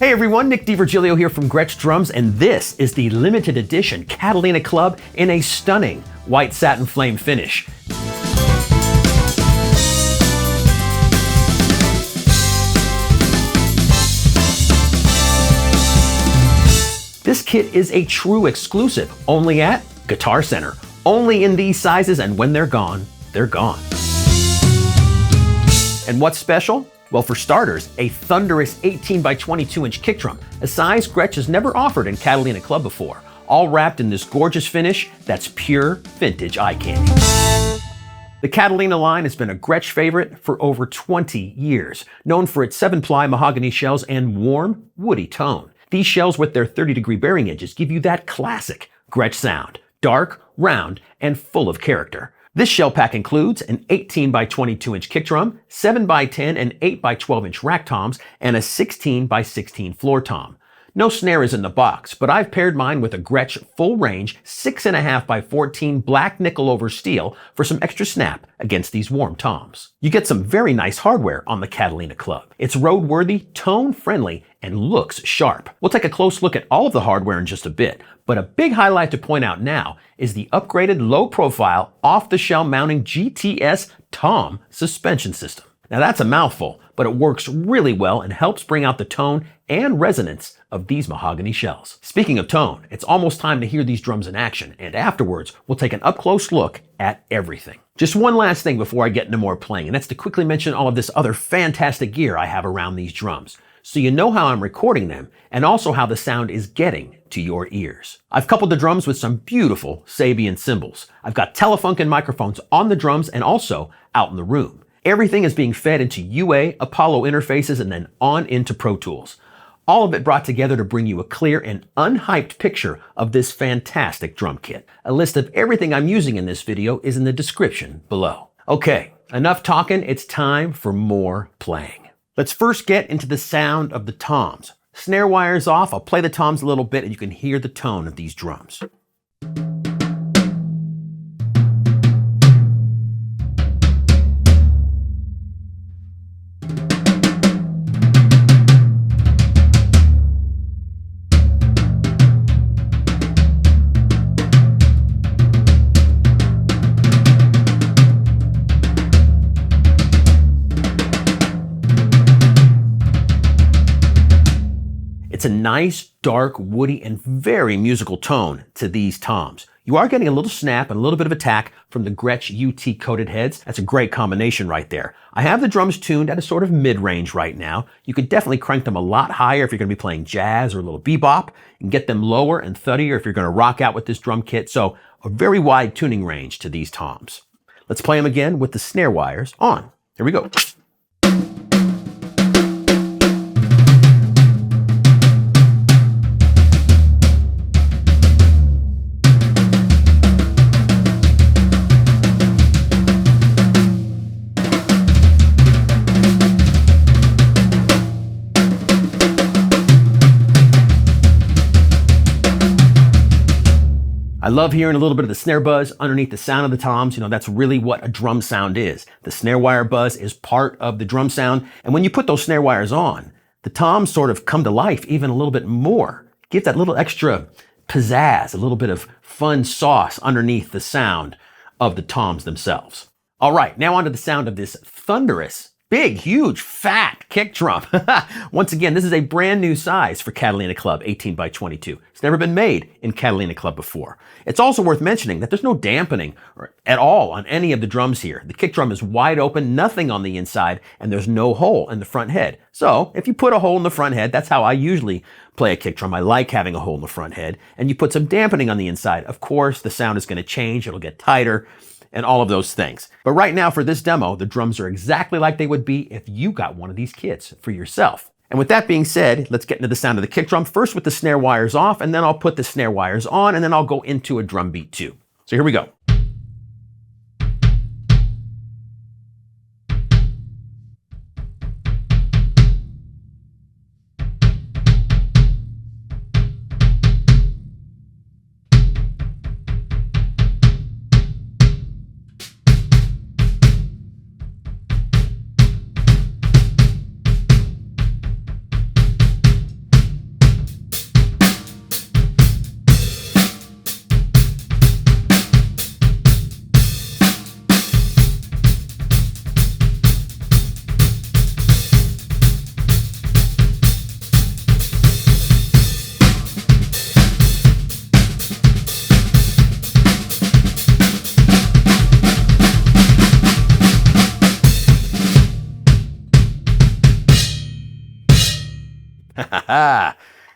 Hey everyone, Nick DiVirgilio here from Gretsch Drums, and this is the limited edition Catalina Club in a stunning white satin flame finish. This kit is a true exclusive, only at Guitar Center. Only in these sizes, and when they're gone, they're gone. And what's special? Well, for starters, a thunderous 18 by 22 inch kick drum, a size Gretsch has never offered in Catalina Club before, all wrapped in this gorgeous finish that's pure vintage eye candy. The Catalina line has been a Gretsch favorite for over 20 years, known for its 7-ply mahogany shells and warm, woody tone. These shells with their 30-degree bearing edges give you that classic Gretsch sound, dark, round, and full of character. This shell pack includes an 18 by 22 inch kick drum, 7 by 10 and 8 by 12 inch rack toms, and a 16 by 16 floor tom. No snare is in the box, but I've paired mine with a Gretsch full range 6.5 by 14 black nickel over steel for some extra snap against these warm toms. You get some very nice hardware on the Catalina Club. It's roadworthy, tone-friendly, and looks sharp. We'll take a close look at all of the hardware in just a bit, but a big highlight to point out now is the upgraded low-profile, off-the-shell mounting GTS tom suspension system. Now that's a mouthful, but it works really well and helps bring out the tone and resonance of these mahogany shells. Speaking of tone, it's almost time to hear these drums in action, and afterwards, we'll take an up-close look at everything. Just one last thing before I get into more playing, and that's to quickly mention all of this other fantastic gear I have around these drums, so you know how I'm recording them, and also how the sound is getting to your ears. I've coupled the drums with some beautiful Sabian cymbals. I've got Telefunken microphones on the drums and also out in the room. Everything is being fed into UA, Apollo interfaces, and then on into Pro Tools. All of it brought together to bring you a clear and unhyped picture of this fantastic drum kit. A list of everything I'm using in this video is in the description below. Okay, enough talking, it's time for more playing. Let's first get into the sound of the toms. Snare wires off, I'll play the toms a little bit and you can hear the tone of these drums. It's a nice, dark, woody, and very musical tone to these toms. You are getting a little snap and a little bit of attack from the Gretsch UT coated heads. That's a great combination right there. I have the drums tuned at a sort of mid-range right now. You could definitely crank them a lot higher if you're going to be playing jazz or a little bebop, and get them lower and thuddier if you're going to rock out with this drum kit. So a very wide tuning range to these toms. Let's play them again with the snare wires on. Here we go. I love hearing a little bit of the snare buzz underneath the sound of the toms. You know, that's really what a drum sound is. The snare wire buzz is part of the drum sound. And when you put those snare wires on, the toms sort of come to life even a little bit more. Give that little extra pizzazz, a little bit of fun sauce underneath the sound of the toms themselves. All right, now onto the sound of this thunderous, big, huge, fat kick drum. Once again, this is a brand new size for Catalina Club, 18 by 22. It's never been made in Catalina Club before. It's also worth mentioning that there's no dampening at all on any of the drums here. The kick drum is wide open, nothing on the inside, and there's no hole in the front head. So if you put a hole in the front head, that's how I usually play a kick drum. I like having a hole in the front head. And you put some dampening on the inside. Of course, the sound is going to change. It'll get tighter, and all of those things. But right now for this demo, the drums are exactly like they would be if you got one of these kits for yourself. And with that being said, let's get into the sound of the kick drum, first with the snare wires off, and then I'll put the snare wires on, and then I'll go into a drum beat too. So here we go.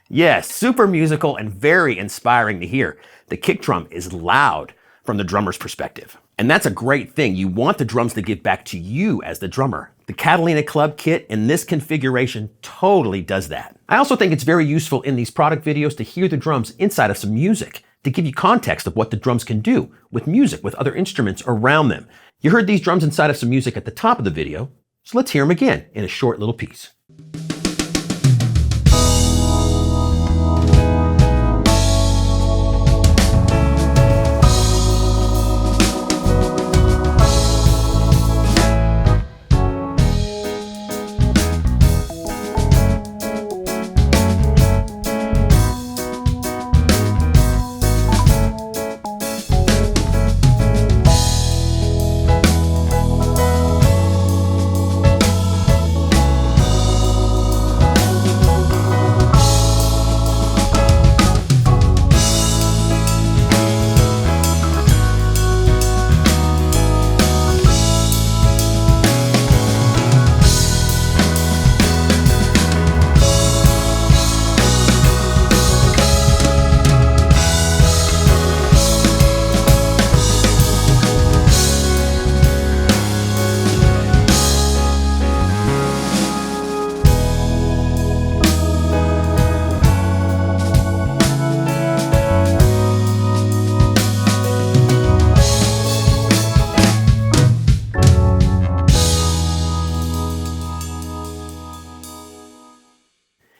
Yes, super musical and very inspiring to hear. The kick drum is loud from the drummer's perspective. And that's a great thing. You want the drums to give back to you as the drummer. The Catalina Club kit in this configuration totally does that. I also think it's very useful in these product videos to hear the drums inside of some music, to give you context of what the drums can do with music, with other instruments around them. You heard these drums inside of some music at the top of the video, so let's hear them again in a short little piece.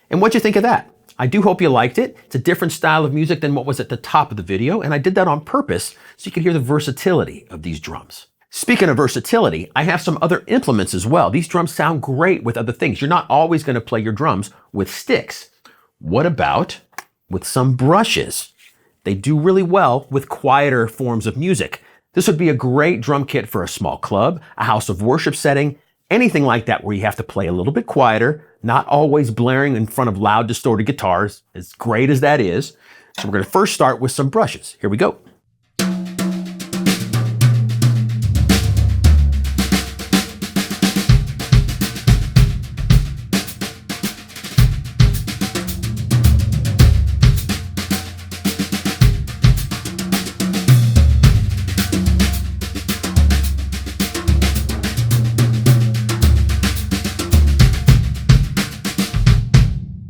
And what'd you think of that? I do hope you liked it. It's a different style of music than what was at the top of the video, and I did that on purpose so you could hear the versatility of these drums. Speaking of versatility, I have some other implements as well. These drums sound great with other things. You're not always going to play your drums with sticks. What about with some brushes? They do really well with quieter forms of music. This would be a great drum kit for a small club, a house of worship setting, anything like that where you have to play a little bit quieter, not always blaring in front of loud, distorted guitars, as great as that is. So we're going to first start with some brushes. Here we go.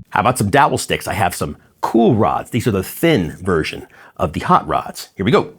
How about some dowel sticks? I have some cool rods. These are the thin version of the hot rods. Here we go.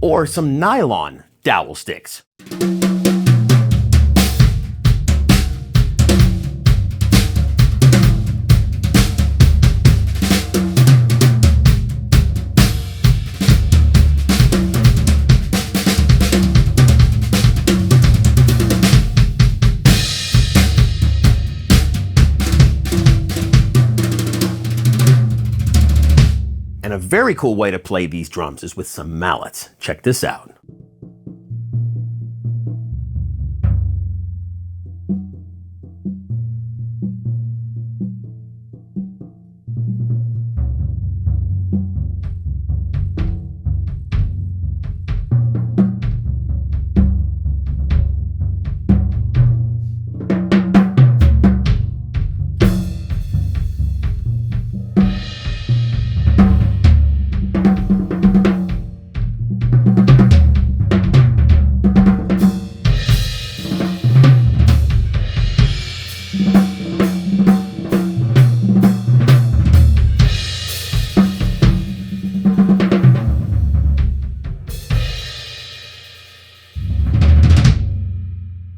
Or some nylon dowel sticks. And a very cool way to play these drums is with some mallets. Check this out.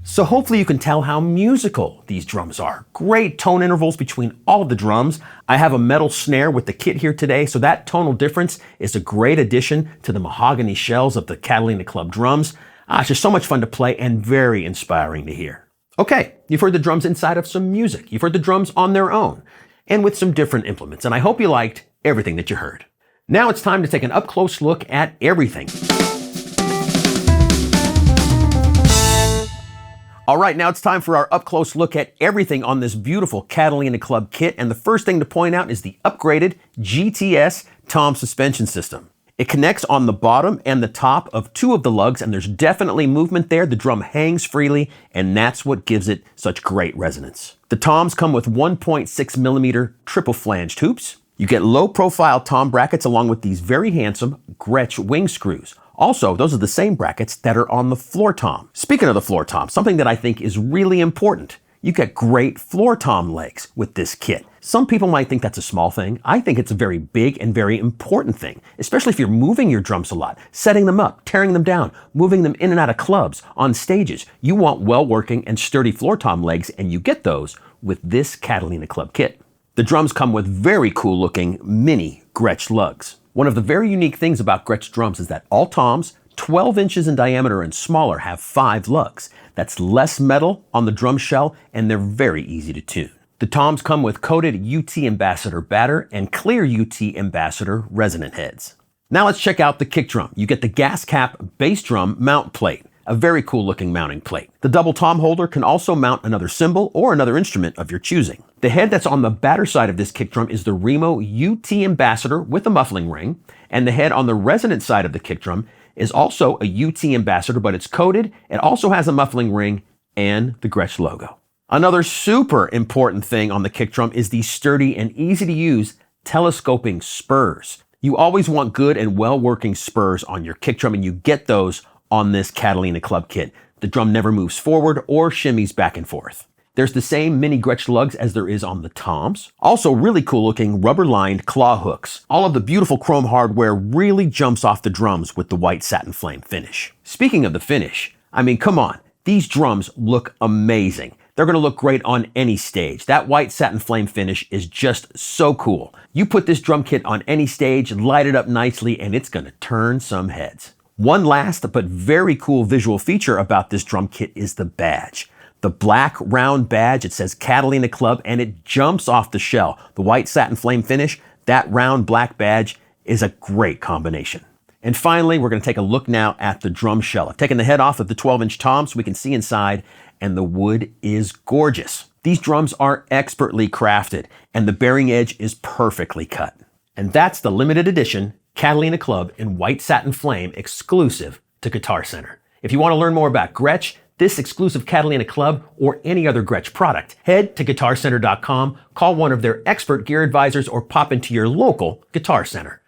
So hopefully you can tell how musical these drums are. Great tone intervals between all of the drums. I have a metal snare with the kit here today, so that tonal difference is a great addition to the mahogany shells of the Catalina Club drums. It's just so much fun to play and very inspiring to hear. Okay, you've heard the drums inside of some music. You've heard the drums on their own and with some different implements, and I hope you liked everything that you heard. Now it's time to take an up-close look at everything. All right, now it's time for our up-close look at everything on this beautiful Catalina Club kit, and the first thing to point out is the upgraded GTS tom suspension system. It connects on the bottom and the top of two of the lugs, and there's definitely movement there. The drum hangs freely, and that's what gives it such great resonance. The toms come with 1.6 millimeter triple flanged hoops. You get low-profile tom brackets along with these very handsome Gretsch wing screws. Also, those are the same brackets that are on the floor tom. Speaking of the floor tom, something that I think is really important, you get great floor tom legs with this kit. Some people might think that's a small thing. I think it's a very big and very important thing, especially if you're moving your drums a lot, setting them up, tearing them down, moving them in and out of clubs, on stages. You want well-working and sturdy floor tom legs, and you get those with this Catalina Club kit. The drums come with very cool-looking mini Gretsch lugs. One of the very unique things about Gretsch drums is that all toms, 12 inches in diameter and smaller, have 5 lugs. That's less metal on the drum shell, and they're very easy to tune. The toms come with coated UT Ambassador batter and clear UT Ambassador resonant heads. Now let's check out the kick drum. You get the gas cap bass drum mount plate, a very cool looking mounting plate. The double tom holder can also mount another cymbal or another instrument of your choosing. The head that's on the batter side of this kick drum is the Remo UT Ambassador with a muffling ring, and the head on the resonant side of the kick drum is also a UT Ambassador, but it's coated. It also has a muffling ring and the Gretsch logo. Another super important thing on the kick drum is the sturdy and easy to use telescoping spurs. You always want good and well-working spurs on your kick drum, and you get those on this Catalina Club kit. The drum never moves forward or shimmies back and forth. There's the same mini Gretsch lugs as there is on the toms. Also really cool looking rubber-lined claw hooks. All of the beautiful chrome hardware really jumps off the drums with the white satin flame finish. Speaking of the finish, I mean, come on, these drums look amazing. They're gonna look great on any stage. That white satin flame finish is just so cool. You put this drum kit on any stage, light it up nicely, and it's gonna turn some heads. One last but very cool visual feature about this drum kit is the badge. The black round badge, it says Catalina Club, and it jumps off the shell. The white satin flame finish, that round black badge is a great combination. And finally, we're going to take a look now at the drum shell. I've taken the head off of the 12-inch tom so we can see inside, and the wood is gorgeous. These drums are expertly crafted, and the bearing edge is perfectly cut. And that's the limited edition Catalina Club in white satin flame exclusive to Guitar Center. If you want to learn more about Gretsch, this exclusive Catalina Club, or any other Gretsch product, head to guitarcenter.com, call one of their expert gear advisors, or pop into your local Guitar Center.